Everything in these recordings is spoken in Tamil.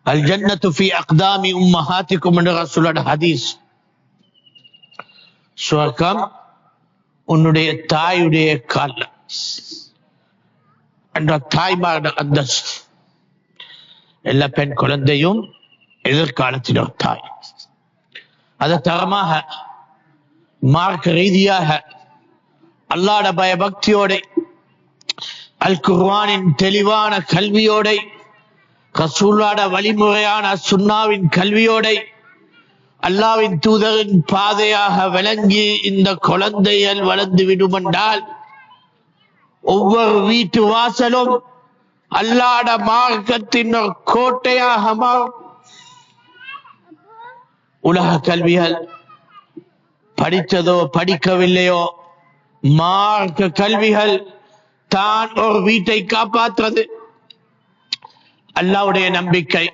அல் ஜன்னத்து ஃபி அக்தாமி உம்மஹாத்திக்கும் என்ற ரசூலுடைய ஹதீஸ். சுவர்க்கம் உன்னுடைய தாயுடைய கால்ல. என்ற தாய்மாருடைய அந்தஸ்து. எல்லா பெண் குழந்தையும் எதிர்காலத்தின் ஒரு தாய். அது தரமாக மார்க்க ரீதியாக அல்லாஹ்வுடைய பயபக்தியோட, அல் குர்ஆனின் தெளிவான கல்வியோட, ரசூலுல்லாஹ்வுடைய வழிமுறையான சுன்னாவின் கல்வியோட, அல்லாஹ்வின் தூதரின் பாதையாக விளங்கி இந்த குழந்தைகள் வளர்ந்து விடுமென்றால் ஒவ்வொரு வீட்டு வாசலும் அல்லாஹ்வுடைய மார்க்கத்தின் ஒரு கோட்டையாக மாறும். உலக கல்விகள் படித்ததோ படிக்கவில்லையோ, மார்க்க கல்விகள் தான் ஒரு வீட்டை காப்பாற்றுறது. அல்லாஹ்வுடைய நம்பிக்கை,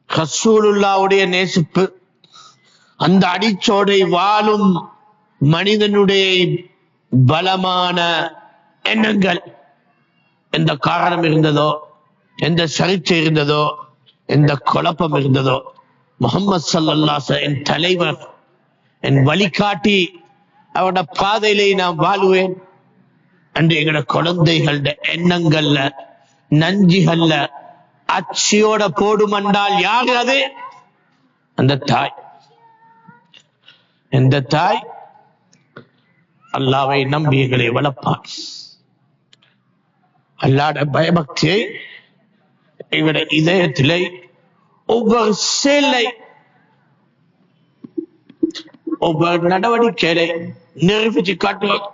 ரசூலுல்லாஹ்வுடைய நேசிப்பு, அந்த அடிச்சோடை வாழும் மனிதனுடைய பலமான எண்ணங்கள். எந்த காரணம் இருந்ததோ, எந்த சர்ச்சை இருந்ததோ, எந்த குழப்பம் இருந்ததோ, முஹம்மது ஸல்லல்லாஹு அலைஹி வஸல்லம் என் தலைவர், என் வழிகாட்டி, அவரோட பாதையிலே நான் வாழுவேன் என்று எங்களோட குழந்தைகளோட எண்ணங்கள்ல நஞ்சிகள்ல அச்சியோட போடுமென்றால் யார் அது? அந்த தாய். எந்த தாய் அல்லாஹ்வை நம்பி எங்களை வளர்ப்பான். அல்லாஹ்வுடைய பயபக்தியை எங்களுடைய இதயத்திலே ஒவ்வொரு செயலை, ஒவ்வொரு நடவடிக்கையை நிரூபிச்சு காட்டுவோம்.